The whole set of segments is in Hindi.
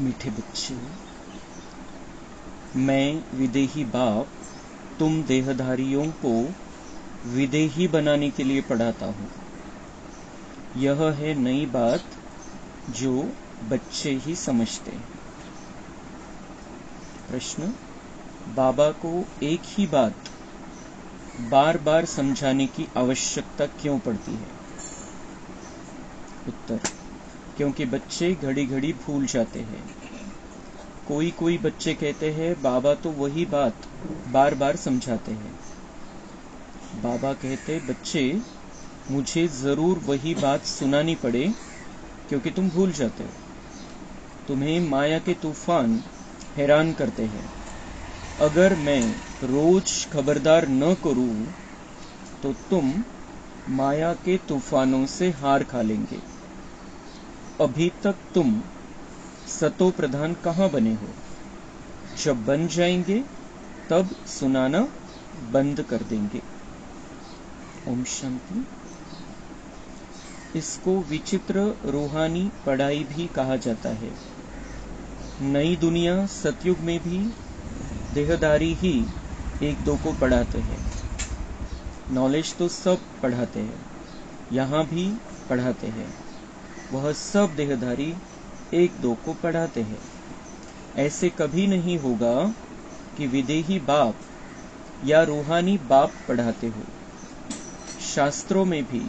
मीठे बच्चे, मैं विदेही बाप तुम देहधारियों को विदेही बनाने के लिए पढ़ाता हूँ। यह है नई बात जो बच्चे ही समझते हैं। प्रश्न: बाबा को एक ही बात बार बार समझाने की आवश्यकता क्यों पड़ती है? उत्तर: क्योंकि बच्चे घड़ी घड़ी भूल जाते हैं। कोई बच्चे कहते हैं बाबा तो वही बात बार बार समझाते हैं। बाबा कहते, बच्चे मुझे जरूर वही बात सुनानी पड़े क्योंकि तुम भूल जाते हो। तुम्हें माया के तूफान हैरान करते हैं। अगर मैं रोज खबरदार न करूं तो तुम माया के तूफानों से हार खा लेंगे। अभी तक तुम सतो प्रधान कहाँ बने हो? जब बन जाएंगे तब सुनाना बंद कर देंगे। ओम शांति। इसको विचित्र रूहानी पढ़ाई भी कहा जाता है। नई दुनिया सतयुग में भी देहधारी ही एक दो को पढ़ाते हैं। नॉलेज तो सब पढ़ाते हैं, यहाँ भी पढ़ाते हैं। वह सब देहधारी एक दो को पढ़ाते हैं। ऐसे कभी नहीं होगा कि विदेही बाप या रूहानी बाप पढ़ाते हो। शास्त्रों में भी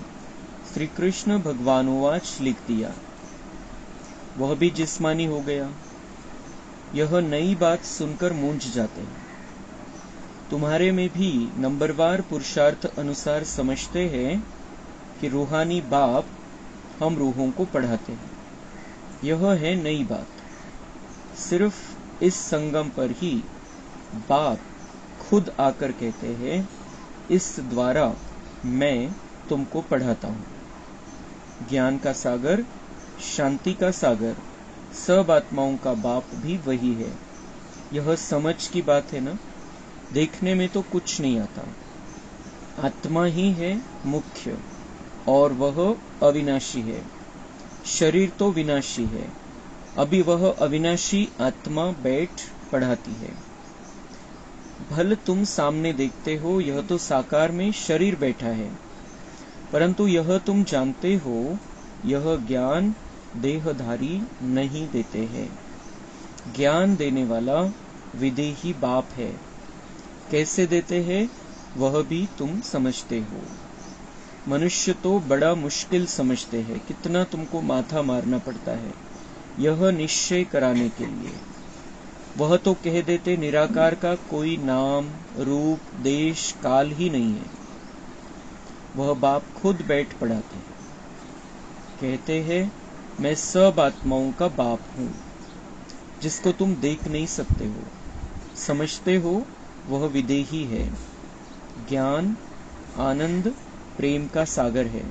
श्री कृष्ण भगवानुवाच लिख दिया, वह भी जिस्मानी हो गया। यह नई बात सुनकर मूंझ जाते हैं। तुम्हारे में भी नंबरवार पुरुषार्थ अनुसार समझते हैं कि रूहानी बाप हम रूहों को पढ़ाते हैं। यह है नई बात। सिर्फ इस संगम पर ही बाप खुद आकर कहते हैं, इस द्वारा मैं तुमको पढ़ाता हूँ। ज्ञान का सागर, शांति का सागर, सब आत्माओं का बाप भी वही है। यह समझ की बात है ना। देखने में तो कुछ नहीं आता। आत्मा ही है मुख्य और वह अविनाशी है। शरीर तो विनाशी है। अभी वह अविनाशी आत्मा बैठ पढ़ाती है। भल तुम सामने देखते हो यह तो साकार में शरीर बैठा है, परंतु यह तुम जानते हो यह ज्ञान देहधारी नहीं देते हैं। ज्ञान देने वाला विदेही बाप है। कैसे देते हैं वह भी तुम समझते हो। मनुष्य तो बड़ा मुश्किल समझते हैं। कितना तुमको माथा मारना पड़ता है यह निश्चय कराने के लिए। वह तो कह देते निराकार का कोई नाम, रूप, देश, काल ही नहीं है। वह बाप खुद बैठ पढ़ाते हैं। कहते हैं मैं सब आत्माओं का बाप हूँ। जिसको तुम देख नहीं सकते हो, समझते हो वह विदेही है। ज्ञान, आनंद, प्रेम का सागर है।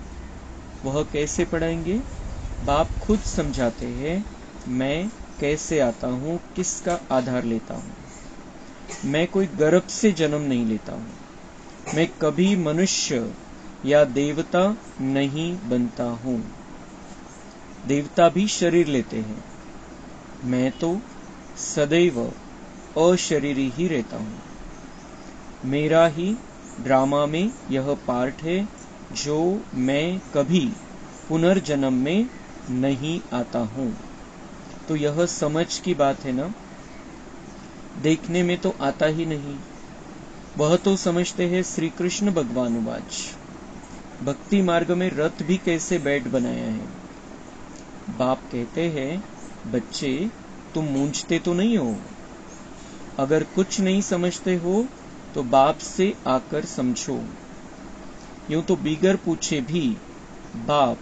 वह कैसे पढ़ाएंगे? बाप खुद समझाते हैं मैं कैसे आता हूँ, किसका आधार लेता हूँ। मैं कोई गर्भ से जन्म नहीं लेता हूँ। मैं कभी मनुष्य या देवता नहीं बनता हूँ। देवता भी शरीर लेते हैं। मैं तो सदैव अशरीरी ही रहता हूँ। मेरा ही ड्रामा में यह पार्ट है जो मैं कभी पुनर्जन्म में नहीं आता हूँ। तो यह समझ की बात है ना। देखने में तो आता ही नहीं। वह तो समझते हैं श्री कृष्ण भगवानुवाच। भक्ति मार्ग में रथ भी कैसे बैठ बनाया है। बाप कहते हैं बच्चे तुम मूंझते तो नहीं हो। अगर कुछ नहीं समझते हो तो बाप से आकर समझो। यूं तो बिगर पूछे भी बाप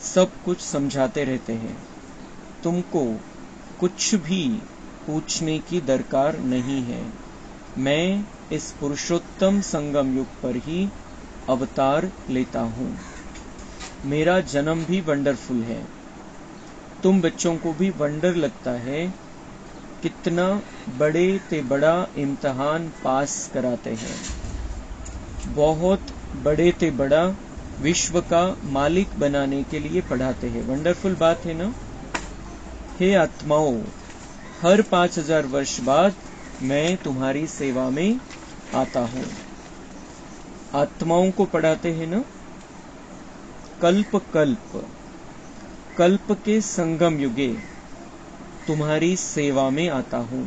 सब कुछ समझाते रहते हैं। तुमको कुछ भी पूछने की दरकार नहीं है। मैं इस पुरुषोत्तम संगम युग पर ही अवतार लेता हूँ। मेरा जन्म भी वंडरफुल है। तुम बच्चों को भी वंडर लगता है कितना बड़े ते बड़ा इम्तिहान पास कराते हैं। बहुत बड़े ते बड़ा विश्व का मालिक बनाने के लिए पढ़ाते हैं। वंडरफुल बात है ना। हे आत्माओं, हर 5000 वर्ष बाद मैं तुम्हारी सेवा में आता हूं। आत्माओं को पढ़ाते हैं ना, कल्प कल्प कल्प के संगम युगे तुम्हारी सेवा में आता हूं।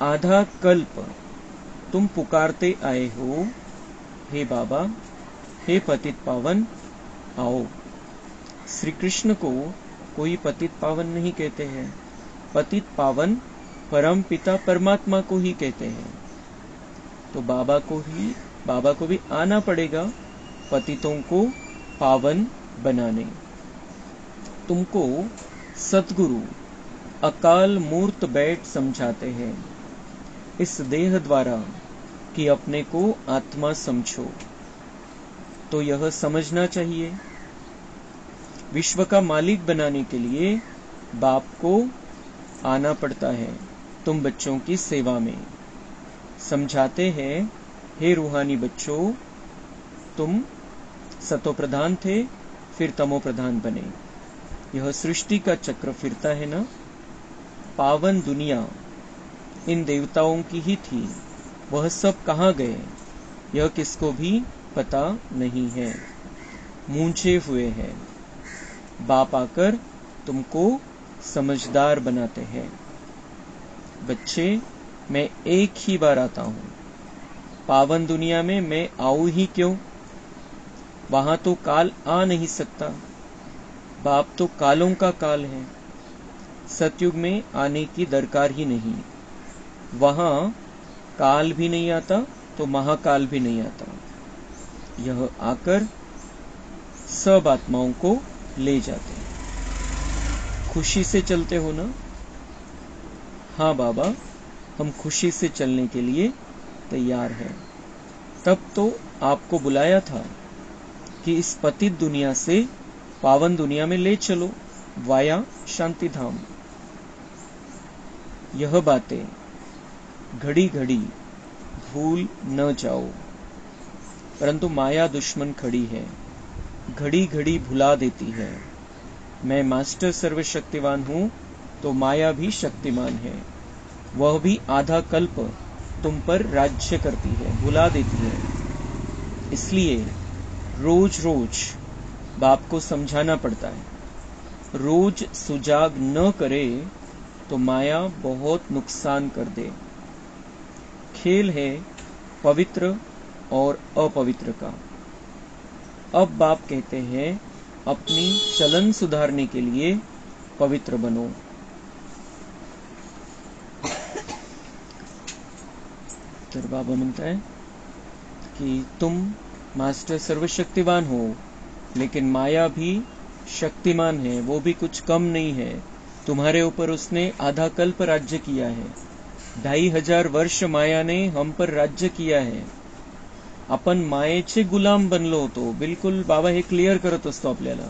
आधा कल्प तुम पुकारते आए हो, हे बाबा, हे पतित पावन आओ। श्री कृष्ण को कोई पतित पावन नहीं कहते हैं, पतित पावन परम पिता परमात्मा को ही कहते हैं। तो बाबा को भी आना पड़ेगा पतितों को पावन बनाने। तुमको सतगुरु अकाल मूर्त बैठ समझाते हैं इस देह द्वारा कि अपने को आत्मा समझो। तो यह समझना चाहिए, विश्व का मालिक बनाने के लिए बाप को आना पड़ता है तुम बच्चों की सेवा में। समझाते हैं, हे रूहानी बच्चों, तुम सतो प्रधान थे, फिर तमो प्रधान बने। यह सृष्टि का चक्र फिरता है ना। पावन दुनिया इन देवताओं की ही थी, वह सब कहां गए यह किसको भी पता नहीं है, मूंछे हुए हैं। बाप आकर तुमको समझदार बनाते हैं। बच्चे, मैं एक ही बार आता हूं, पावन दुनिया में मैं आऊं ही क्यों? वहां तो काल आ नहीं सकता, बाप तो कालों का काल है। सतयुग में आने की दरकार ही नहीं, वहां काल भी नहीं आता तो महाकाल भी नहीं आता। यह आकर सब आत्माओं को ले जाते हैं। खुशी से चलते हो ना? हाँ बाबा, हम खुशी से चलने के लिए तैयार हैं। तब तो आपको बुलाया था कि इस पतित दुनिया से पावन दुनिया में ले चलो, वाया शांति धाम। यह बातें घड़ी घड़ी भूल न जाओ, परंतु माया दुश्मन खड़ी है, घड़ी घड़ी भुला देती है। मैं मास्टर सर्वशक्तिवान हूं तो माया भी शक्तिमान है, वह भी आधा कल्प तुम पर राज्य करती है, भुला देती है। इसलिए रोज रोज बाप को समझाना पड़ता है। रोज सुजाग न करे तो माया बहुत नुकसान कर दे। खेल है पवित्र और अपवित्र का। अब बाप कहते हैं, अपनी चलन सुधारने के लिए पवित्र बनो। फिर बाबा म्हणता है कि तुम मास्टर सर्वशक्तिवान हो, लेकिन माया भी शक्तिमान है, वो भी कुछ कम नहीं है। तुम्हारे ऊपर उसने आधा कल्प राज्य किया है, 2500 वर्ष माया ने हम पर राज्य किया है। आपण मायेचे गुलाम बनलो होतो। बिलकुल बाबा हे क्लिअर करत असतो आपल्याला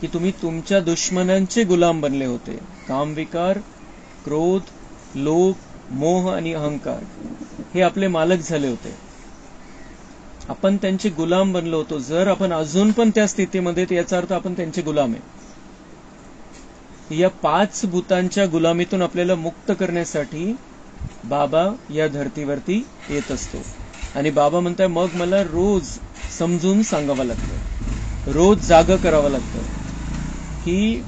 की तुम्ही तुमच्या दुश्मनांचे गुलाम बनले होते। कामविकार, क्रोध, लोभ, मोह आणि अहंकार हे आपले मालक झाले होते। आपण त्यांचे गुलाम बनलो होतो। जर आपण अजून पण त्या स्थितीमध्ये, तर याचा अर्थ आपण त्यांचे गुलाम आहे। या 5 भूतांच्या गुलामीतून आपल्याला मुक्त करण्यासाठी बाबा या धर्तीवरती येत असतो। आणि बाबा म्हणताय, मग मला रोज समजून सांगावं लागतं, रोज जागा करावं लागतं कि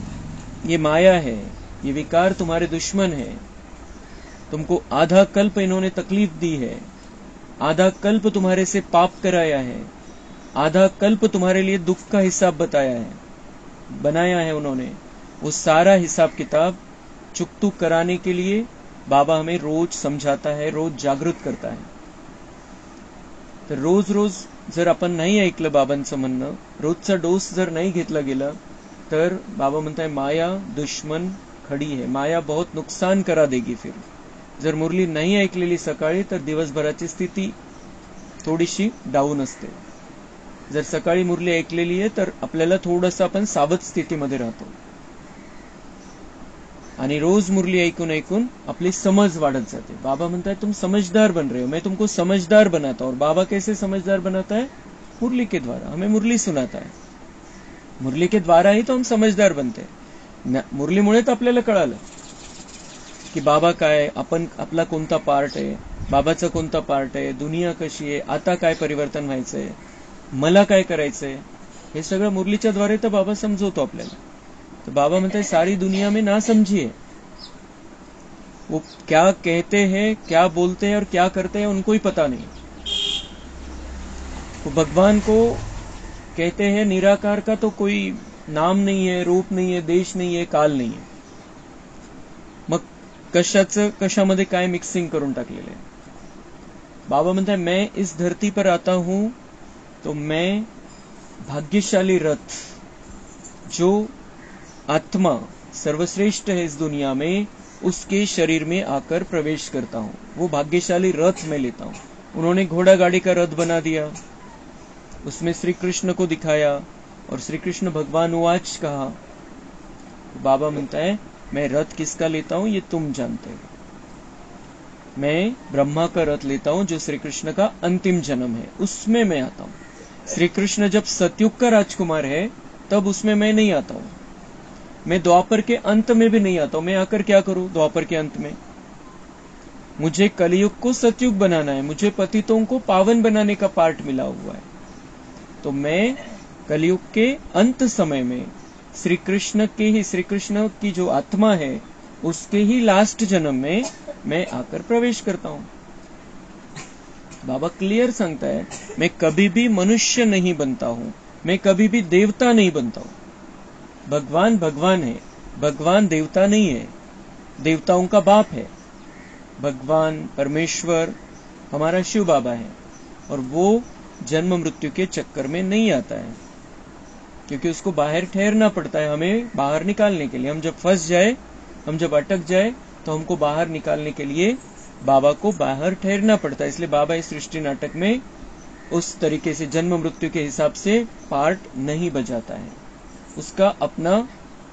ये माया है, ये विकार तुम्हारे दुश्मन है, तुमको आधा कल्प इन्होंने तकलीफ दी है, आधा कल्प तुम्हारे से पाप कराया है, आधा कल्प तुम्हारे लिए दुख का हिसाब बनाया है उन्होंने। वो सारा हिसाब किताब चुकतू कराने के लिए बाबा हमें रोज समझाता है, रोज जागृत करता है। तर रोज रोज जर आपण नाही ऐकलं बाबांचं म्हणणं, रोजचा डोस जर नाही घेतला गेला, तर बाबा म्हणताय माया दुश्मन खड़ी है, माया बहुत नुकसान करा देगी। फिर जर मुरली नाही ऐकलेली सकाळी, तर दिवसभराची स्थिती थोडीशी डाऊन असते। जर सकाळी मुरली ऐकलेली आहे, तर आपल्याला थोडंसं आपण सावध स्थितीमध्ये राहतो। आणि रोज मुरली ऐकून ऐकून आपली समझ वाढत जाते। बाबा म्हणताय, तुम समझदार बन रहे हो, मैं तुमको समझदार बनाता हूं। और बाबा कैसे समझदार बनाता है? मुरली के द्वारा। हमें मुरली सुनाता है, मुरली के द्वारा ही तो हम समझदार बनते हैं। मुरलीमुळे तर आपल्याला कळालं की बाबा काय, आपण आपला कोणता पार्ट आहे, बाबाचा कोणता पार्ट आहे, दुनिया कशी आहे, आता काय परिवर्तन व्हायचंय, मला काय करायचंय, हे सगळं मुरलीच्या द्वारे तर बाबा समजवतो आपल्याला. तो बाबा म्हणते सारी दुनिया में ना समझिए, वो क्या कहते हैं, क्या बोलते हैं और क्या करते हैं उनको ही पता नहीं. वो भगवान को कहते हैं निराकार का तो कोई नाम नहीं है, रूप नहीं है, देश नहीं है, काल नहीं है. मग कशामध्ये काय मिक्सिंग करून टाकलेलं आहे. बाबा म्हणतात मैं इस धरती पर आता हूं तो मैं भाग्यशाली रथ, जो आत्मा सर्वश्रेष्ठ है इस दुनिया में, उसके शरीर में आकर प्रवेश करता हूं. वो भाग्यशाली रथ मैं लेता हूं. उन्होंने घोड़ा गाड़ी का रथ बना दिया, उसमें श्री कृष्ण को दिखाया और श्री कृष्ण भगवान उवाच कहा. बाबा म्हणता है मैं रथ किसका लेता हूं ये तुम जानते हो. मैं ब्रह्मा का रथ लेता हूं जो श्री कृष्ण का अंतिम जन्म है, उसमें मैं आता हूं. श्री कृष्ण जब सतयुग का राजकुमार है तब उसमें मैं नहीं आता हूं. मैं द्वापर के अंत में भी नहीं आता हूं. मैं आकर क्या करूं द्वापर के अंत में? मुझे कलयुग को सतयुग बनाना है, मुझे पतितों को पावन बनाने का पार्ट मिला हुआ है. तो मैं कलयुग के अंत समय में श्री कृष्ण की जो आत्मा है उसके ही लास्ट जन्म में मैं आकर प्रवेश करता हूं. बाबा क्लियर सांगता है मैं कभी भी मनुष्य नहीं बनता हूं, मैं कभी भी देवता नहीं बनता हूं. भगवान भगवान है, भगवान देवता नहीं है, देवताओं का बाप है. भगवान परमेश्वर हमारा शिव बाबा है और वो जन्म मृत्यु के चक्कर में नहीं आता है, क्योंकि उसको बाहर ठहरना पड़ता है हमें बाहर निकालने के लिए. हम जब फंस जाए, हम जब अटक जाए तो हमको बाहर निकालने के लिए बाबा को बाहर ठहरना पड़ता है. इसलिए बाबा इस सृष्टि नाटक में उस तरीके से जन्म मृत्यु के हिसाब से पार्ट नहीं बजाता है. उसका अपना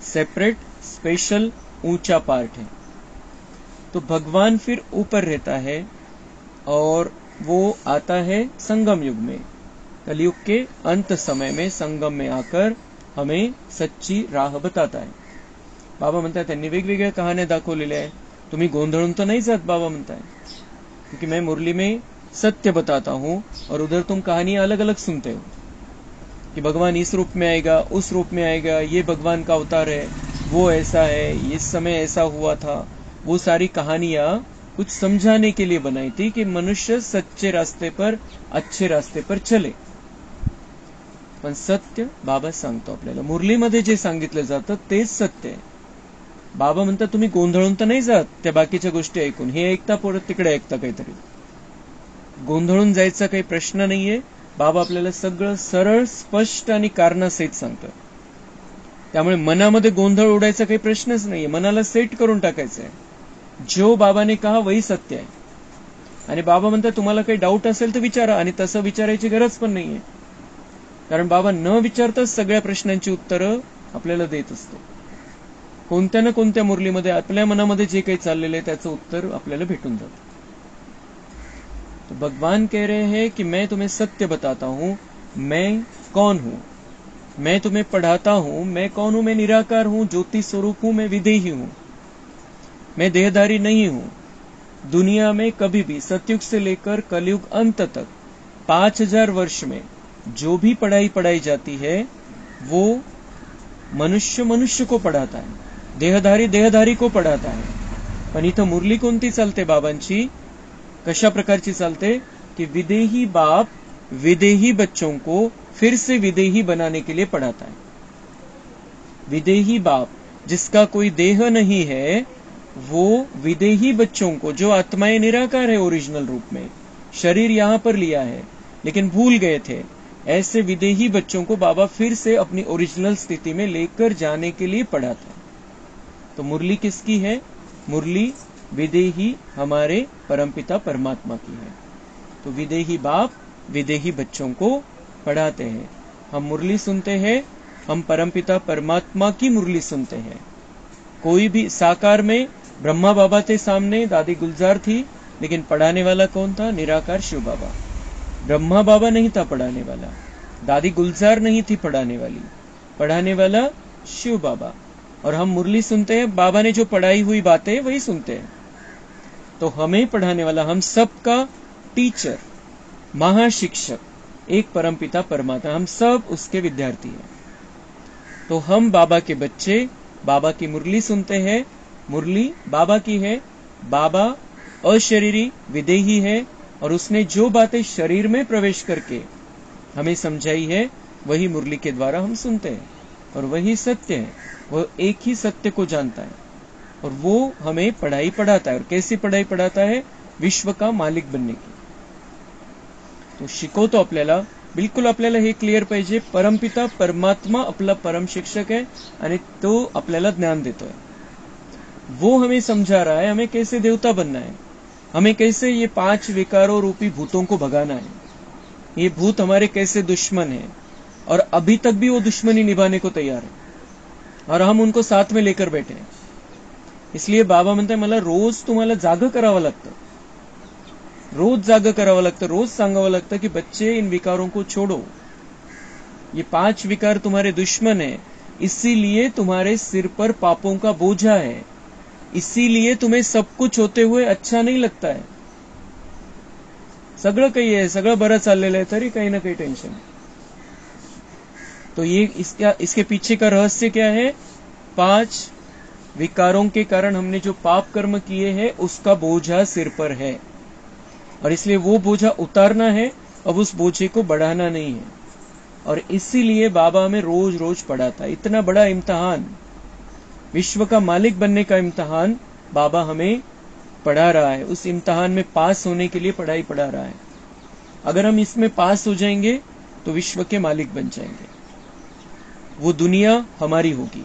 सेपरेट स्पेशल ऊंचा पार्ट है. तो भगवान फिर ऊपर रहता है और वो आता है संगम युग में, कलयुग के अंत समय में संगम में आकर हमें सच्ची राह बताता है. बाबा म्हणतात त्यांनी वेगवेगळ्या कहाण्या दाखवलेल्या आहे. तुम्ही गोंधळून तो नहीं जात बाबा म्हणता है, क्योंकि मैं मुरली में सत्य बताता हूं और उधर तुम कहानियां अलग अलग सुनते हो कि भगवान इस रूप में आएगा, उस रूप में आएगा, ये भगवान का अवतार है, वो ऐसा है, इस समय ऐसा हुआ था. वो सारी कहानियां कुछ समझाने के लिए बनाई थी कि मनुष्य सच्चे रास्ते पर, अच्छे रास्ते पर चले. पण सत्य बाबा सांगतो आपल्याला. मुरलीमध्ये जे सांगितलं जातं तेच सत्य आहे. बाबा म्हणतात तुम्ही गोंधळून तर नाही जात त्या बाकीच्या गोष्टी ऐकून, हे ऐकता परत तिकडे ऐकता काहीतरी. गोंधळून जायचा काही प्रश्न नाहीये. बाबा आपल्याला सगळं सरळ स्पष्ट आणि कारणासहित सांगतं. त्यामुळे मनामध्ये गोंधळ उडायचा काही प्रश्नच नाहीये. मनाला सेट करून टाकायचं आहे. जो बाबा ने कहा वही सत्य आहे. आणि बाबा म्हणतात तुम्हाला काही डाऊट असेल तर विचारा, आणि तसं विचारायची गरज पण नाहीये, कारण बाबा न विचारताच सगळ्या प्रश्नांची उत्तरं आपल्याला देत असतो. कोणत्या ना कोणत्या मुरलीमध्ये आपल्या मनामध्ये जे काही चाललेलं आहे त्याचं उत्तर आपल्याला भेटून जातं. तो भगवान कह रहे हैं कि मैं तुम्हें सत्य बताता हूं, मैं कौन हूं, मैं तुम्हें पढ़ाता हूं. मैं कौन हूं? मैं निराकार हूं, ज्योति स्वरूप हूं, मैं विदेही हूं, मैं देहधारी नहीं हूं. दुनिया में कभी भी सतयुग से लेकर कलयुग अंत तक 5000 वर्ष में जो भी पढ़ाई पढ़ाई जाती है वो मनुष्य मनुष्य को पढ़ाता है, देहधारी देहधारी को पढ़ाता है. पण इथं मुरली कोणती चालते बाबांची? कशा प्रकारची चालते? कि विदेही बाप विदेही बच्चों को फिर से विदेही बनाने के लिए पढ़ाता है. विदेही बाप जिसका कोई देह नहीं है, वो विदेही बच्चों को, जो आत्माएं निराकार है ओरिजिनल रूप में, शरीर यहां पर लिया है लेकिन भूल गए थे, ऐसे विदेही बच्चों को बाबा फिर से अपनी ओरिजिनल स्थिति में लेकर जाने के लिए पढ़ाता है. तो मुरली किसकी है? मुरली विदेही हमारे परमपिता परमात्मा की है. तो विदेही बाप विदेही बच्चों को पढ़ाते हैं. हम मुरली सुनते हैं, हम परमपिता परमात्मा की मुरली सुनते हैं. कोई भी साकार में ब्रह्मा बाबा थे सामने, दादी गुलजार थी, लेकिन पढ़ाने वाला कौन था? निराकार शिव बाबा. ब्रह्मा बाबा नहीं था पढ़ाने वाला, दादी गुलजार नहीं थी पढ़ाने वाली, पढ़ाने वाला शिव बाबा. और हम मुरली सुनते हैं, बाबा ने जो पढ़ाई हुई बातें वही सुनते हैं। तो हमें पढ़ाने वाला, हम सबका टीचर, महाशिक्षक एक परमपिता परमात्मा, हम सब उसके विद्यार्थी हैं। तो हम बाबा के बच्चे, बाबा की मुरली सुनते हैं, मुरली बाबा की है, बाबा अशरीरी विदेही है, और उसने जो बातें शरीर में प्रवेश करके हमें समझाई है वही मुरली के द्वारा हम सुनते हैं, और वही सत्य है। वह एक ही सत्य को जानता है और वो हमें पढ़ाई पढ़ाता है। और कैसी पढ़ाई पढ़ाता है? विश्व का मालिक बनने की। तो शिकवतो आपल्याला, बिलकुल आपल्याला हे क्लिअर पाहिजे, परमपिता परमात्मा आपला परम शिक्षक है आणि तो आपल्याला ज्ञान देतोय। वो हमें समझा रहा है हमें कैसे देवता बनना है, हमें कैसे ये 5 विकारों रूपी भूतों को भगाना है। ये भूत हमारे कैसे दुश्मन है, और अभी तक भी वो दुश्मनी निभाने को तैयार है, और हम उनको साथ में लेकर बैठे हैं। इसलिए बाबा म्हणताय, मला रोज तुम्हाला जाग करावं लागतं, रोज जाग करावं लागतं, रोज सांगावं लागतं की बच्चे इन विकारों को छोड़ो, ये 5 विकार तुम्हारे दुश्मन है, इसीलिए तुम्हारे सिर पर पापों का बोझा है, इसीलिए तुम्हें सब कुछ होते हुए अच्छा नहीं लगता है। सगळं काही आहे, सगळं बरं चाललेलं आहे, तरी काही ना काही टेंशन। तो ये इसके पीछे का रहस्य क्या है? 5 विकारों के कारण हमने जो पाप कर्म किए हैं उसका बोझा सिर पर है, और इसलिए वो बोझा उतारना है, अब उस बोझे को बढ़ाना नहीं है। और इसीलिए बाबा हमें रोज रोज पढ़ाता है। इतना बड़ा इम्तिहान, विश्व का मालिक बनने का इम्तिहान बाबा हमें पढ़ा रहा है। उस इम्तिहान में पास होने के लिए पढ़ाई पढ़ा रहा है। अगर हम इसमें पास हो जाएंगे तो विश्व के मालिक बन जाएंगे, वो दुनिया हमारी होगी,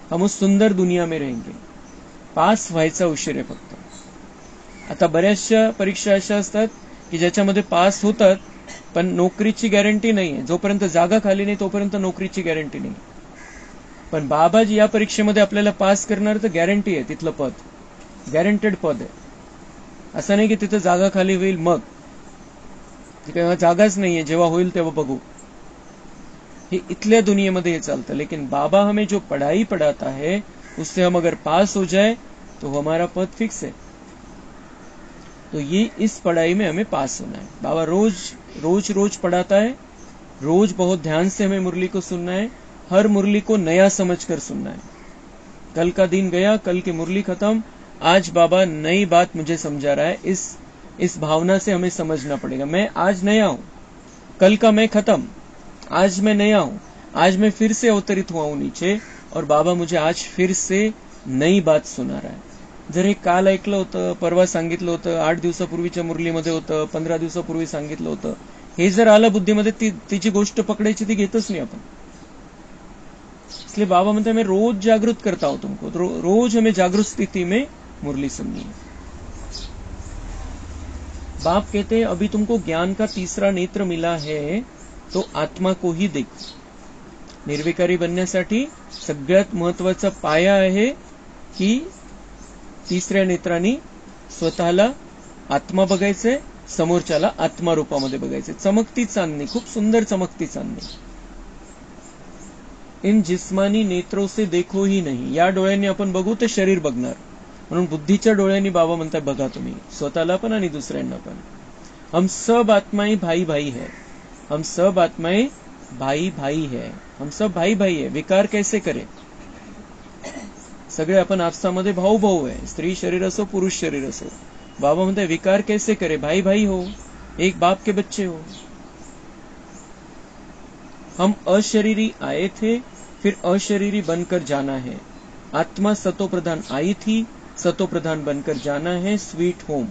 हम उस सुंदर दुनिया में रहेंगे। पास व्हायचा उशीर आहे फक्त। आता बऱ्याचशा परीक्षा अशा असतात की ज्याच्यामध्ये पास होतात पण नोकरीची गॅरंटी नाहीये, जोपर्यंत जागा खाली नाही तोपर्यंत नोकरीची गॅरंटी नाही। पण बाबाजी या परीक्षेमध्ये आपल्याला पास करणार तर गॅरंटी आहे, तिथलं पद गॅरंटेड पद आहे। असं नाही की तिथं जागा खाली होईल मग, तेव्हा जागाच नाहीये, जेव्हा होईल तेव्हा बघू, ये इतल्या दुनियामध्ये हे चालतं। लेकिन बाबा हमें जो पढ़ाई पढ़ाता है उससे हम अगर पास हो जाए तो हमारा पद फिक्स है। तो ये इस पढ़ाई में हमें पास होना है। बाबा रोज रोज रोज पढ़ाता है, रोज बहुत ध्यान से हमें मुरली को सुनना है, हर मुरली को नया समझकर सुनना है। कल का दिन गया, कल की मुरली खत्म, आज बाबा नई बात मुझे समझा रहा है, इस भावना से हमें समझना पड़ेगा। मैं आज नया हूं, कल का मैं खत्म, आज मैं नया हूं, आज मैं फिर से अवतरित हुआ हूं नीचे, और बाबा मुझे आज फिर से नई बात सुना रहा है। जर हे काल ऐकलं होतं, परवा सांगितलं होतं, 8 दिवसापूर्वीच्या मुरलीमध्ये होतं, 15 दिवसापूर्वी सांगितलं होतं, हे जर आलं बुद्धीमध्ये, तिची गोष्ट पकडायची, ती घेतच नहीं अपन। इसलिए बाबा म्हणते मैं रोज जागृत करता हूं तुमको, रोज हमें जागृत स्थिति में मुरली सुननी है। बाप कहते हैं अभी तुमको ज्ञान का तीसरा नेत्र मिला है तो आत्मा को ही देखो। निर्विकारी बनण्यासाठी सगळ्यात महत्वाचा पाया आहे की तिसऱ्या नेत्रांनी स्वतःला आत्मा बघायचंय, समोरच्याला आत्मा रूपामध्ये बघायचंय। चमकती चांदनी, खूप सुंदर चमकती चांदनी। इन जिस्मानी नेत्रों से देखो ही नहीं, या डोळ्यांनी आपण बघू तर शरीर बघणार, म्हणून बुद्धीच्या डोळ्यांनी बाबा म्हणतात बघा तुम्ही, स्वतःला पण आणि दुसऱ्यांना पण। हम सब आत्माएं भाई भाई है, हम सब आत्माएं भाई भाई है, हम सब भाई भाई है। विकार कैसे करे? सगळे आपण आपसामध्ये भाऊ भाऊ आहे, स्त्री शरीर असो पुरुष शरीर असो। बाबा म्हणते विकार कैसे करे? भाई भाई हो, एक बाप के बच्चे हो। हम अशरीरी आए थे, फिर अशरीरी बनकर जाना है। आत्मा सतोप्रधान आई थी, सतोप्रधान बनकर जाना है स्वीट होम।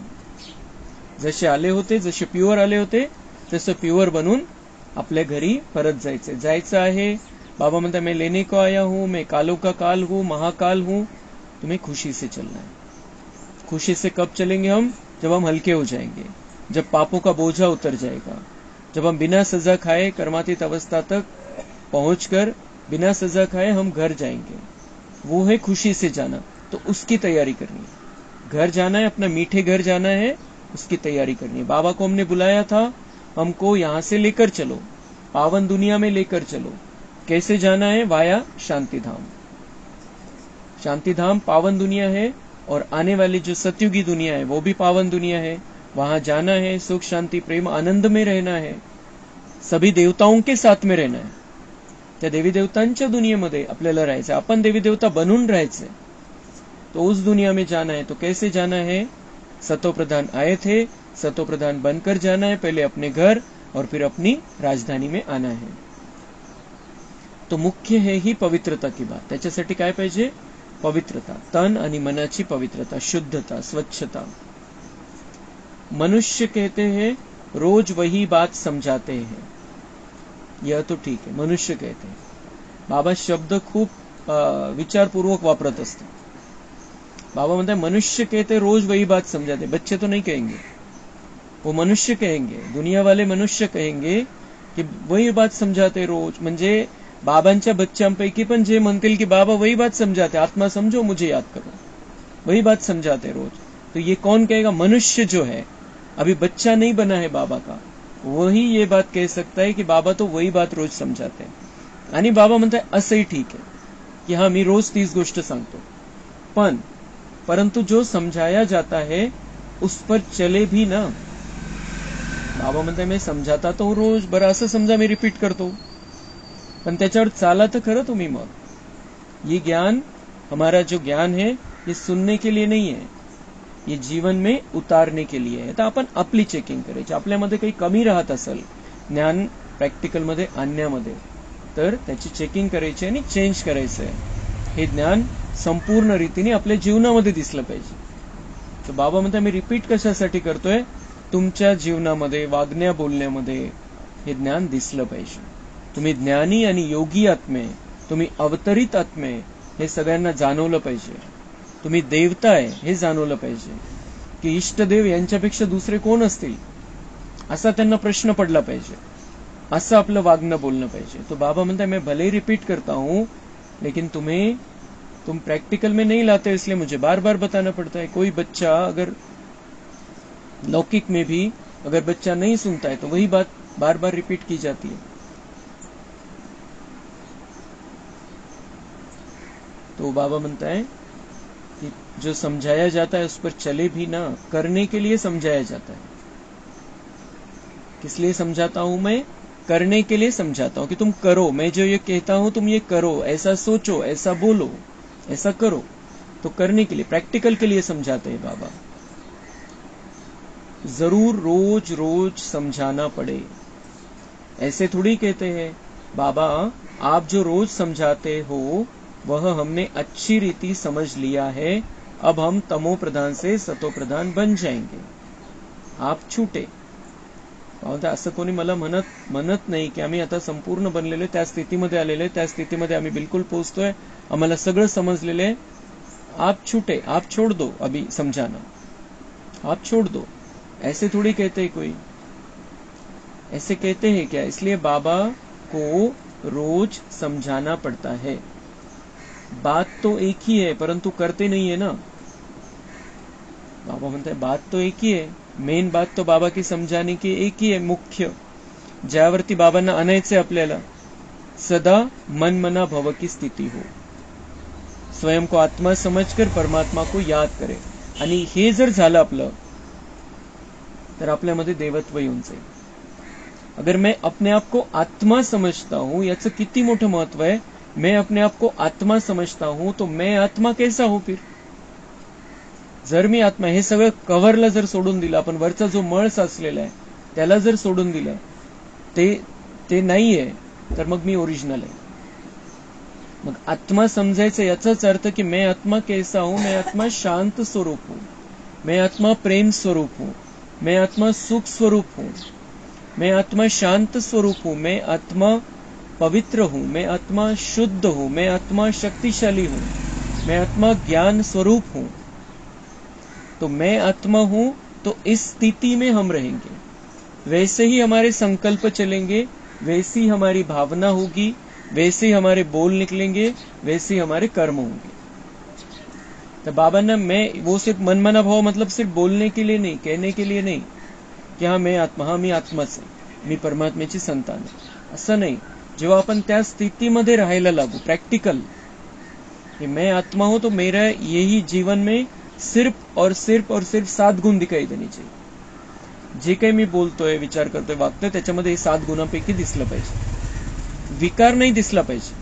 जसे आले होते, जसे प्युअर आले होते, तसं प्युअर बनून आपल्या घरी परत जायचं आहे। बाबा म्हणता मैं लेने को आया हूं, मैं कालों का काल हूं, महाकाल हूं, तुम्हें खुशी से चलना है। खुशी से कब चलेंगे हम? जब हम हल्के हो जाएंगे, जब पापों का बोझा उतर जाएगा, जब हम बिना सजा खाए कर्मातीत अवस्था तक पहुंचकर बिना सजा खाए हम घर जाएंगे। वो है खुशी से जाना। तो उसकी तैयारी करनी है, घर जाना है, अपना मीठे घर जाना है, उसकी तैयारी करनी है। बाबा को हमने बुलाया था, हमको यहां से लेकर चलो, पावन दुनिया में लेकर चलो। कैसे जाना है? वाया शांति धाम। शांति धाम पावन दुनिया है, और आने वाली जो सतयुगी दुनिया है वो भी पावन दुनिया है। वहां जाना है, सुख शांति प्रेम आनंद में रहना है, सभी देवताओं के साथ में रहना है। त्या देवी देवतांच्या दुनियेमध्ये आपल्याला राहायचं, आपण देवी देवता बनून राहायचंय। तो उस दुनिया में जाना है। तो कैसे जाना है? सतो प्रधान आए थे, सतो प्रधान बनकर जाना है, पहले अपने घर और फिर अपनी राजधानी में आना है। तो मुख्य है ही पवित्रता की बात। त्याच्यासाठी काय पाहिजे? पवित्रता, तन आणि मनाची पवित्रता, शुद्धता, स्वच्छता। मनुष्य कहते हैं रोज वही बात समझाते हैं, यह तो ठीक है, मनुष्य कहते हैं। बाबा शब्द खूप विचारपूर्वक वापरत असतात। बाबा म्हणते मनुष्य कहते रोज वही बात समझाते। बच्चे तो नहीं कहेंगे, वो मनुष्य कहेंगे, दुनिया वाले मनुष्य कहेंगे की वही बात समझाते रोज। म्हणजे बाबांच्या बच्च्यांपैकी पण जे म्हणतील की बाबा वही बात समझाते, आत्मा समझो मुझे याद करो, वही बात समझाते रोज। तो ये कौन कहेगा? मनुष्य जो है, अभी बच्चा नहीं बना है बाबा का, वही ये बात कह सकता है कि बाबा तो वही बात रोज समझाते हैं। आणि बाबा म्हणताय असंही ठीक है कि हाँ मी रोज तीच गोष्ट सांगतो, परंतु जो समझाया जाता है उस पर चले भी ना। बाबा म्हणताय मैं समझाता तो रोज, बरं असं समजा मी रिपीट करतो, पण त्याच्यावर चाला तर खरं तुम्ही। मग ये ज्ञान, हमारा जो ज्ञान है ये सुनने के लिए नहीं है, ये जीवन में उतारने के लिए है। तर आपण आपली चेकिंग करायची, आपल्यामध्ये काही कमी राहत असेल ज्ञान प्रॅक्टिकल मध्ये आणण्यामध्ये, तर त्याची चेकिंग करायची आणि चेंज करायचं आहे। हे ज्ञान संपूर्ण रीतीने आपल्या जीवनामध्ये दिसलं पाहिजे। तर बाबा म्हणतात मी रिपीट कशासाठी करतोय? तुमच्या जीवनामध्ये, वागण्या बोलण्यामध्ये हे ज्ञान दिसलं पाहिजे। तुम्ही ज्ञानी आणि योगी आत्मे, तुम्ही अवतरित आत्मे, हे सगळ्यांना जाणवलं पाहिजे। तुम्ही देवता आहे हे जाणवलं पाहिजे की इष्टदेव यांच्यापेक्षा दुसरे कोण असतील, असा त्यांना प्रश्न पडला पाहिजे। असं आपलं वागणं बोलणं पाहिजे। तो बाबा म्हणता मैं भले ही रिपीट करता हूं, लेकिन तुम प्रैक्टिकल में नहीं लाते, इसलिए मुझे बार बार बताना पड़ता है। कोई बच्चा अगर लौकिक में भी अगर बच्चा नहीं सुनता है तो वही बात बार बार रिपीट की जाती है। तो बाबा म्हणता है कि जो समझाया जाता है उस पर चले भी ना, करने के लिए समझाया जाता है। किस लिए समझाता हूं मैं? करने के लिए समझाता हूं कि तुम करो, मैं जो ये कहता हूं तुम ये करो, ऐसा सोचो, ऐसा बोलो, ऐसा करो। तो करने के लिए, प्रैक्टिकल के लिए समझाते हैं बाबा। जरूर रोज रोज समझाना पड़े, ऐसे थोड़ी कहते हैं बाबा आप जो रोज समझाते हो वह हमने अच्छी रीति समझ लिया है, अब हम तमो प्रधान से सतो प्रधान बन जाएंगे, आप छूटे। असं कोणी मला म्हणत नाही की आम्ही आता संपूर्ण बनलेले, त्या स्थितीमध्ये आलेले, त्या स्थितीमध्ये आम्ही बिलकुल पोहोचतोय, आम्हाला सगळं समजलेलं आहे। आप छूटे, आप छोड़ दो अभी समझाना, आप छोड़ दो, ऐसे थोड़ी कहते हैं कोई। ऐसे कहते हैं क्या? इसलिए बाबा को रोज समझाना पड़ता है। बात तो एक ही है परंतु करते नहीं है ना। बाबा म्हणते बात तो एक ही है, मेन बात तो बाबा की समझाने की एक ही है, मुख्य ज्यावरती बाबांना आणायचे आपल्याला, सदा मन मना भव की स्थिती हो, स्वयं को आत्मा समझकर परमात्मा को याद करे। आणि हे जर झालं आपलं तर आपल्यामध्ये देवत्व येऊन जाईल। अगर मैं अपने आप को आत्मा समझता हूं, याचं किती मोठं महत्व आहे। मैं अपने आप को आत्मा समझता हूं तो मैं आत्मा कैसा हो फिर? जर मी आत्मा, हे सगळं कव्हरला जर सोडून दिलं, आपण वरचा जो मळ साचलेला आहे त्याला जर सोडून दिलं, ते नाहीये, तर मग मी ओरिजिनल आहे। मग आत्मा समजायचं याचाच अर्थ की मैं आत्मा कैसा हूं? मैं आत्मा शांत स्वरूप हूं, मैं आत्मा प्रेम स्वरूप हूं, मैं आत्मा सुख स्वरूप हूं, मैं आत्मा शांत स्वरूप हूं, मैं आत्मा पवित्र हूं, मैं आत्मा शुद्ध हूं, मैं आत्मा शक्तिशाली हूं, मैं आत्मा ज्ञान स्वरूप हूं। तो मैं आत्मा हूं, तो इस स्थिति में हम रहेंगे, वैसे ही हमारे संकल्प चलेंगे, वैसी हमारी भावना होगी, वैसे ही हमारे बोल निकलेंगे, वैसे ही हमारे कर्म होंगे। तो बाबा ने मैं, वो सिर्फ मनमना भाव मतलब सिर्फ बोलने के लिए नहीं, कहने के लिए नहीं की हा मैं आत्मा, हा मी आत्माच आहे, मी परमात्म्याची संतान आहे, असं नाही। जेव्हा आपण त्या स्थितीमध्ये राहायला लागू, प्रॅक्टिकल, कि मैं आत्मा हूं तो मेरा यही जीवन में सिर्फ और सिर्फ और सिर्फ 7 गुण दिखाई देणे चाहिए. जे काही मी बोलतोय, विचार करतोय, वागतोय त्याच्यामध्ये हे 7 गुणांपैकी दिसलं पाहिजे. विकार नहीं दिसला पाहिजे,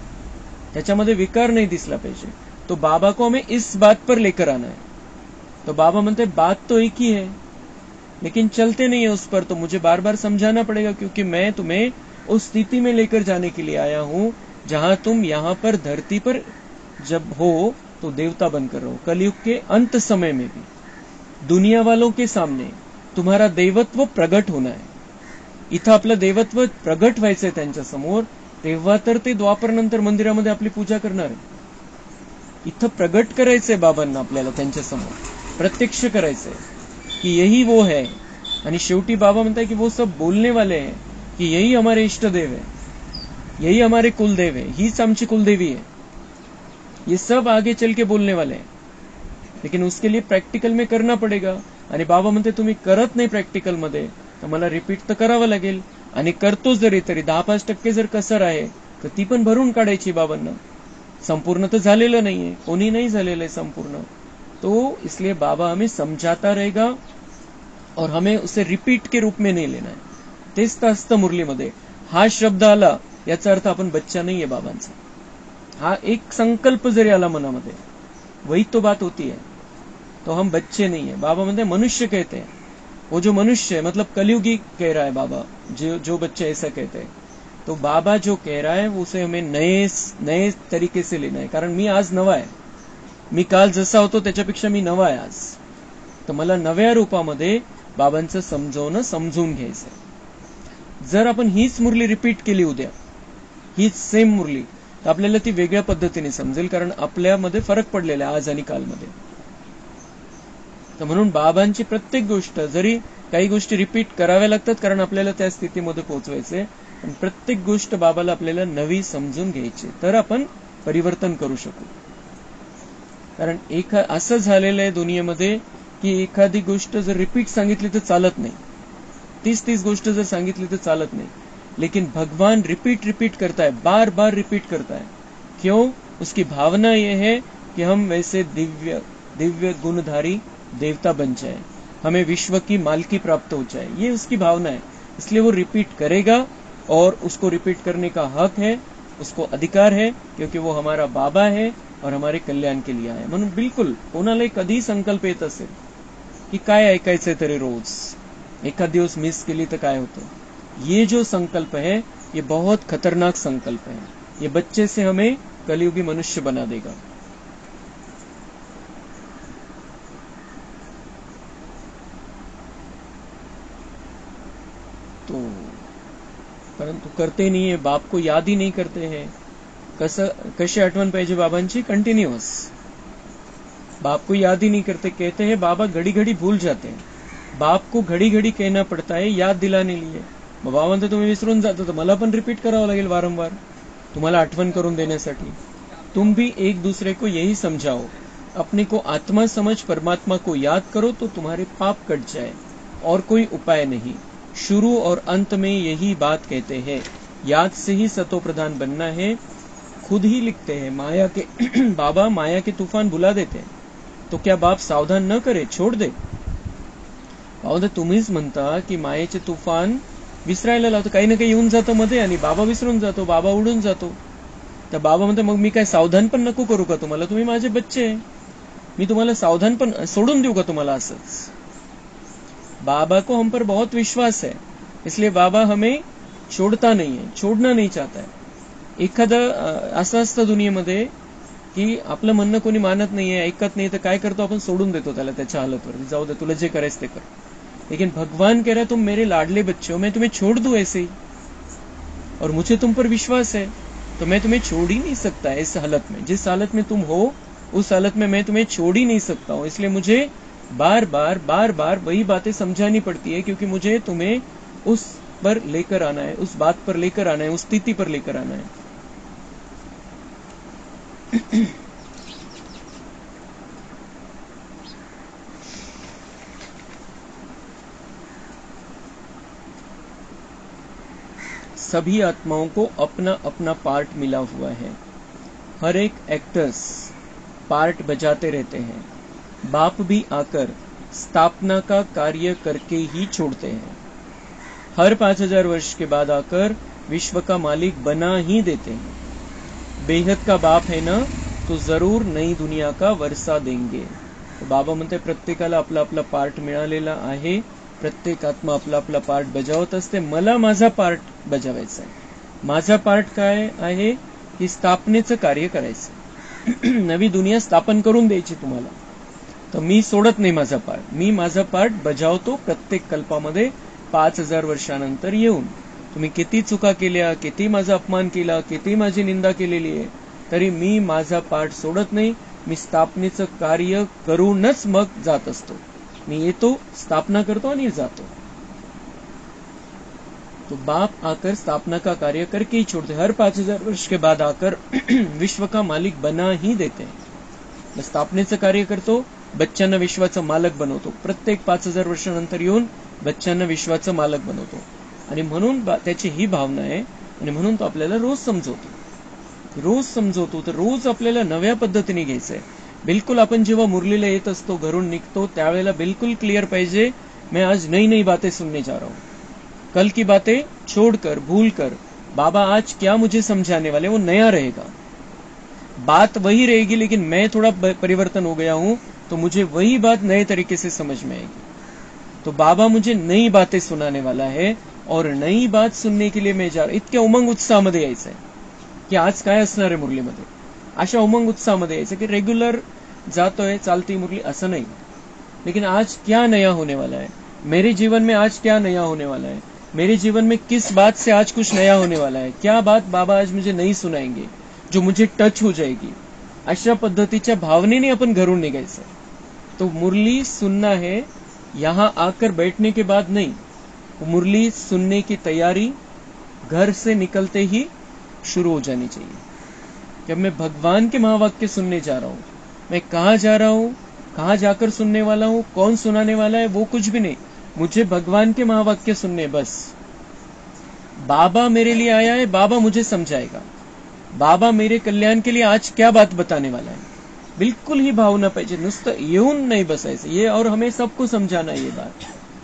त्याच्यामध्ये विकार नहीं दिसला पाहिजे. तो बाबा को हमें इस बात पर लेकर आना है. तो बाबा म्हणते बात तो एक ही है लेकिन चलते नहीं है उस पर, तो मुझे बार बार समझाना पड़ेगा, क्योंकि मैं तुम्हें उस स्थिति में लेकर जाने के लिए आया हूं जहां तुम यहां पर धरती पर जब हो तो देवता बनकर रहो. कलयुग के अंत समय में भी दुनिया वालों के सामने तुम्हारा देवत्व प्रगट होना है. इथं आपलं देवत्व प्रगट व्हायचंय त्यांच्या समोर, तेव्हा तर ते द्वापर नंतर मंदिरामध्ये आपली पूजा करणार आहे. इथं प्रगट करायचंय बाबांना, आपल्याला त्यांच्या समोर प्रत्यक्ष करायचंय कि यही वो है. आणि शेवटी बाबा म्हणताय की वो सब बोलने वाले हैं कि यही हमारे इष्ट देव है, यही हमारे कुलदेव है, हीच आमची कुलदेवी है. ये सब आगे चल के बोलने वाले हैं, लेकिन उसके लिए प्रॅक्टिकल में करना पडेगा. आणि बाबा म्हणते तुम्ही करत नाही प्रॅक्टिकल मध्ये तर मला रिपीट तर करावं लागेल. आणि करतो जरी तरी 10-5% जर कसर आहे तर ती पण भरून काढायची बाबांना. संपूर्ण तर झालेलं नाहीये, कोणी नाही झालेलं आहे संपूर्ण. तो इसलिए बाबा हमें समझाता रहेगा और हमें उसे रिपीट के रूप में नहीं लेना है. तेच तर असतं मुरलीमध्ये. हा शब्द आला याचा अर्थ आपण बच्चा नाहीये बाबांचा. हा एक संकल्प जरी आला मनामध्ये, वही तो बात होती है, तो हम बच्चे नहीं है. बाबा म्हणते मनुष्य कहते हैं, वो जो मनुष्य है मतलब कलयुगी कह रहा है बाबा, जो बच्चे ऐसा कहते हैं. तो बाबा जो कह रहा है उसे हमें नए तरीके से लेना है. कारण मी आज नवा आहे, मी काल जसा होतो त्याच्यापेक्षा मी नवा आहे आज. तर मला नव्या रूपामध्ये बाबांचं समजवणं समजून घ्यायचंय. जर आपण हीच मुरली रिपीट केली उद्या, हीच सेम मुरली, तर आपल्याला ती वेगळ्या पद्धतीने समजेल, कारण आपल्यामध्ये फरक पडलेला आहे आज आणि कालमध्ये. तर म्हणून बाबांची प्रत्येक गोष्ट, जरी काही गोष्टी रिपीट कराव्या लागतात कारण आपल्याला त्या स्थितीमध्ये पोहोचवायचंय, पण प्रत्येक गोष्ट बाबाला आपल्याला नवी समजून घ्यायची, तर आपण परिवर्तन करू शकू. कारण असं झालेलं आहे दुनियेमध्ये की एखादी गोष्ट जर रिपीट सांगितली तर चालत नाही, तीच गोष्ट जर सांगितली तर चालत नाही. लेकिन भगवान रिपीट करता है, बार बार रिपीट करता है. क्यों? उसकी भावना यह है कि हम वैसे दिव्य गुणधारी देवता बन जाए, हमें विश्व की मालकी प्राप्त हो जाए, ये उसकी भावना है. इसलिए वो रिपीट करेगा और उसको रिपीट करने का हक है, उसको अधिकार है, क्योंकि वो हमारा बाबा है और हमारे कल्याण के लिए आहे. म्हणून बिलकुल कोणालाही कधी संकल्प येत असेल की काय ऐकायचंय तरी रोज, एखाद दिवस मिस केली तर काय होतं, ये जो संकल्प है ये बहुत खतरनाक संकल्प है. ये बच्चे से हमें कलयुगी मनुष्य बना देगा. तो परंतु करते नहीं है, बाप को याद ही नहीं करते हैं. कशी आठवण पाहिजे बाबांची? कंटिन्यूअस. बाप को याद ही नहीं करते. कहते हैं बाबा घड़ी घड़ी भूल जाते हैं, बाप को घड़ी घड़ी कहना पड़ता है याद दिलाने लिए. बाबा म्हणते तुम्ही विसरून जाता, तर मला पण रिपीट करावं लागेल वारंवार तुम्हाला आठवण करून देण्यासाठी. तुम भी एक दूसरे को यही समझाओ, अपने को आत्मा समझ परमात्मा को याद करो तो तुम्हारे पाप कट जाए, और कोई उपाय नहीं. शुरू और अंत में यही बात कहते हैं, याद से ही सतो प्रधान बनना है. खुद ही लिखते हैं माया के बाबा माया के तूफान बुला देते हैं, तो क्या बाप सावधान न करे, छोड़ दे. बाबा तुम्हीच म्हणता की मायेचे तुफान विसरायला लावतो, काही ना काही येऊन जातं मध्ये आणि बाबा विसरून जातो, बाबा उडून जातो. तर बाबा म्हणते मग मी काय सावधान पण नको करू का तुम्हाला? तुम्ही माझे बच्चे आहे, मी तुम्हाला सावधान पण सोडून देऊ का तुम्हाला असंच? बाबा को हम पर बहुत विश्वास है, इसलिए बाबा हमें छोड़ता नहीं है, छोड़ना नहीं चाहता है. एखादं असं असतं दुनियेमध्ये की आपलं म्हणणं कोणी मानत नाहीये, ऐकत नाही, तर काय करतो आपण? सोडून देतो त्याला त्याच्या हालतवर, जाऊ दे तुला जे करायचं ते कर. लेकिन भगवान कह रहा है तुम मेरे लाडले बच्चे हो, मैं तुम्हें छोड़ दूं ऐसे ही, और मुझे तुम पर विश्वास है, तो मैं तुम्हें छोड़ ही नहीं सकता इस हालत में. जिस हालत में तुम हो उस हालत में मैं तुम्हें छोड़ ही नहीं सकता हूं. इसलिए मुझे बार बार वही बातें समझानी पड़ती है, क्योंकि मुझे तुम्हें उस पर लेकर आना है, उस बात पर लेकर आना है, उस स्थिति पर लेकर आना है. सभी आत्माओं को अपना अपना पार्ट मिला हुआ है. हर एक एक्टर्स पार्ट बजाते रहते हैं। बाप भी आकर स्थापना का कार्य करके ही छोड़ते हैं। हर 5000 वर्ष के बाद आकर विश्व का मालिक बना ही देते हैं। बेहद का बाप है ना, तो जरूर नई दुनिया का वर्षा देंगे। तो बाबा म्हणते प्रत्येकाला आपला आपला पार्ट मिळालेला आहे, प्रत्येक आत्मा आपला आपला पार्ट बजावत असते। मला माझा पार्ट बजावायचा आहे। माझा पार्ट काय आहे की स्थापनेचं कार्य करायचं। नवी दुनिया स्थापन करून द्यायची तुम्हाला, तर मी सोडत नाही माझा पार्ट। मी माझा पार्ट बजावतो प्रत्येक कल्पामध्ये। 5000 वर्षानंतर येऊन तुम्ही किती चुका केल्या, किती माझा अपमान केला, किती माझी निंदा केलेली आहे, तरी मी माझा पार्ट सोडत नाही। मी स्थापनेचं कार्य करूनच मग जात असतो। मी येतो, स्थापना करतो आणि जातो। तो बाप आकर स्थापना का कार्य करके ही छोड़ते। हर 5000 वर्ष के बाद आकर विश्व का मालिक बना ही देते हैं। स्थापनेचं कार्य करतो, बच्चांना विश्वाचं मालक बनवतो। प्रत्येक 5000 वर्षानंतर येऊन बच्चांना विश्वाचं मालक बनवतो। आणि म्हणून त्याची ही भावना आहे, आणि म्हणून तो आपल्याला रोज समजवतो। तर रोज आपल्याला नव्या पद्धतीने घ्यायचंय। बिल्कुल आपण जेव्हा मुरलीला येत असतो, घरून निघतो, त्यावेळेला बिल्कुल क्लियर पाहिजे, मैं आज नई नई बातें सुनने जा रहा हूं। कल की बातें छोड़कर, भूल कर, बाबा आज क्या मुझे समझाने वाले, वो नया रहेगा। बात वही रहेगी, लेकिन मैं थोड़ा परिवर्तन हो गया हूं, तो मुझे वही बात नए तरीके से समझ में आएगी। तो बाबा मुझे नई बातें सुनाने वाला है, और नई बात सुनने के लिए मैं जा रहा। इतक्या उमंग उत्साहामध्ये यायचंय की आज काय असणार आहे मुरलीमध्ये, अशा उमंग उत्साहामध्ये यायचं की रेग्युलर जातोय, चालती मुरली असं नाही, लेकिन आज क्या नया होने वाला है, मेरे जीवन में आज क्या नया होने वाला है, मेरे जीवन में किस बात से आज कुछ नया होने वाला है, क्या बात बाबा आज मुझे नई सुनाएंगे जो मुझे टच हो जाएगी। अशा पद्धतीच्या भावनेने आपण घरून निघायचं। तो मुरली सुनना है, यहां आकर बैठने के बाद नहीं। मुरली सुनने की तैयारी घर से निकलते ही शुरू हो जानी चाहिए। जब मैं भगवान के महावाक्य सुनने जा रहा हूं, मैं कहां जा रहा हूं, कहां जाकर सुनने वाला हूं, कौन सुनाने वाला है, वो कुछ भी नहीं। मुझे भगवान के महावाक्य सुनने बस। बाबा मेरे लिए आया है, बाबा मुझे समझाएगा, बाबा मेरे कल्याण के लिए आज क्या बात बताने वाला है। बिल्कुल ही भावना पाहिजे, नुसतं येऊन नहीं बसायचं। ये और हमें सबको समझाना है ये बात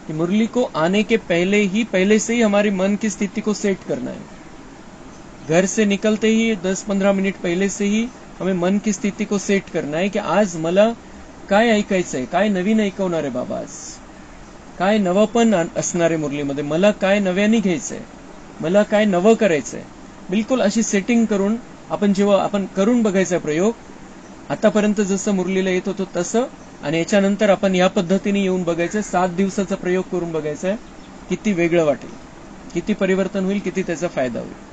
कि मुरली को आने के पहले से ही हमारी मन की स्थिति को सेट करना है। घर से निकलते ही 10-15 मिनिट पहले से ही हमें मन की स्थिति को सेट करना है कि आज मला काय ऐकायचंय, काय नवीन ऐकवणार आहे बाबा, आज काय नवपण असणार आहे मुरलीमध्ये, मला काय नव्याने घ्यायचंय, मला काय नवं करायचंय। बिल्कुल अशी सेटिंग करून आपण जेव्हा आपण करून बघायचा प्रयोग, आतापर्यंत जसं मुरलीला येत होतो तसं, आणि याच्यानंतर आपण या पद्धतीने येऊन बघायचं। 7 दिवसाचा प्रयोग करून बघायचा, किती वेगळं वाटेल, किती परिवर्तन होईल, किती त्याचा फायदा होईल।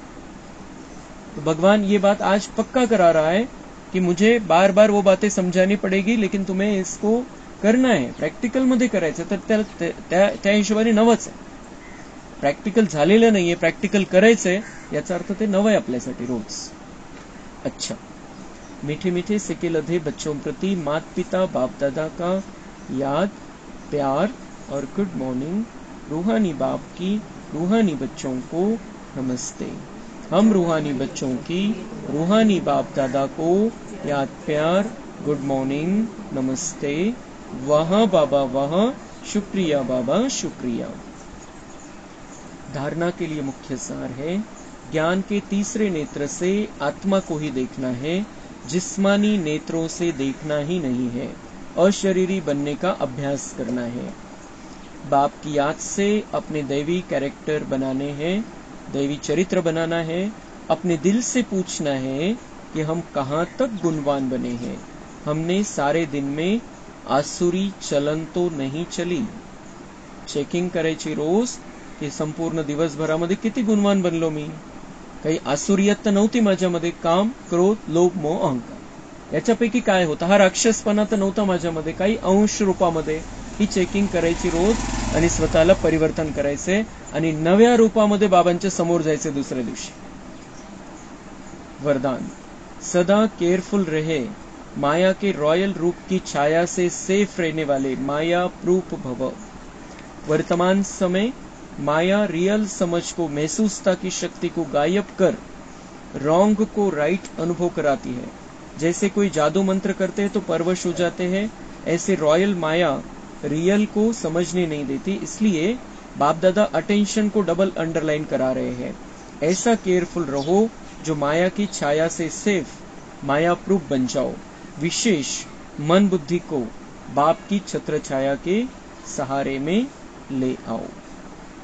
तो भगवान ये बात आज पक्का करा रहा है कि मुझे बार बार वो बातें समझानी पड़ेगी, लेकिन तुम्हें इसको करना है, प्रॅक्टिकल मध्ये करायचं। तर त्या हिशोबाने नवच आहे, प्रॅक्टिकल झालेलं नाहीये, प्रॅक्टिकल करायचंय, याचा अर्थ ते नवं आहे आपल्यासाठी रोज। अच्छा, मीठे मीठे सिके लधे बच्चों प्रति मात पिता बाप दादा का याद, प्यार और गुड मॉर्निंग। रूहानी बाप की रूहानी बच्चों को नमस्ते। हम रूहानी बच्चों की रूहानी बाप दादा को याद, प्यार, गुड मॉर्निंग, नमस्ते। वहाँ बाबा वहाँ, शुक्रिया बाबा शुक्रिया। धारणा के लिए मुख्य सार है, ज्ञान के तीसरे नेत्र से आत्मा को ही देखना है, जिस्मानी नेत्रों से देखना ही नहीं है। अशरीरी बनने का अभ्यास करना है। बाप की याद से अपने दैवी कैरेक्टर बनाने हैं, दैवी चरित्र बनाना है। अपने दिल से पूछना है कि हम कहाँ तक गुणवान बने हैं। हमने सारे दिन में आसुरी चलन तो नहीं चली। चेकिंग करायची रोज की संपूर्ण दिवसभरामध्ये किती गुणवान बनलो मी, काही आसुरियत तर नव्हती माझ्यामध्ये, काम, क्रोध, लोभ, मोह, अहंकार याच्यापैकी काय होता, हा राक्षसपणा तर नव्हता माझ्यामध्ये, काही अंश रूपामध्ये। ही चेकिंग करायची रोज आणि स्वतःला परिवर्तन करायचे आणि नव्या रूपामध्ये बाबांच्या समोर जायचे दुसऱ्या दिवशी। वरदान, सदा केयरफुल रहे, माया के रॉयल रूप की छाया से सेफ रहने वाले माया प्रूफ भव। वर्तमान समय माया रियल समझ को, महसूसता की शक्ति को गायब कर रॉन्ग को राइट अनुभव कराती है। जैसे कोई जादू मंत्र करते हैं तो परवश हो जाते हैं, ऐसे रॉयल माया रियल को समझने नहीं देती। इसलिए बाप दादा अटेंशन को डबल अंडरलाइन करा रहे हैं। ऐसा केयरफुल रहो जो माया की छाया से सिर्फ माया प्रूफ बन जाओ। विशेष मन बुद्धि को बाप की छत्र छाया के सहारे में ले आओ।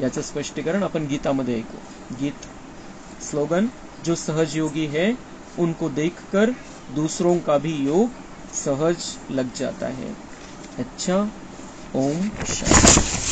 याचं स्पष्टीकरण आपण गीतामध्ये ऐकू। गीत स्लोगन, जो सहज योगी है उनको देखकर दूसरों का भी योग सहज लग जाता है। अच्छा, ओम शांति।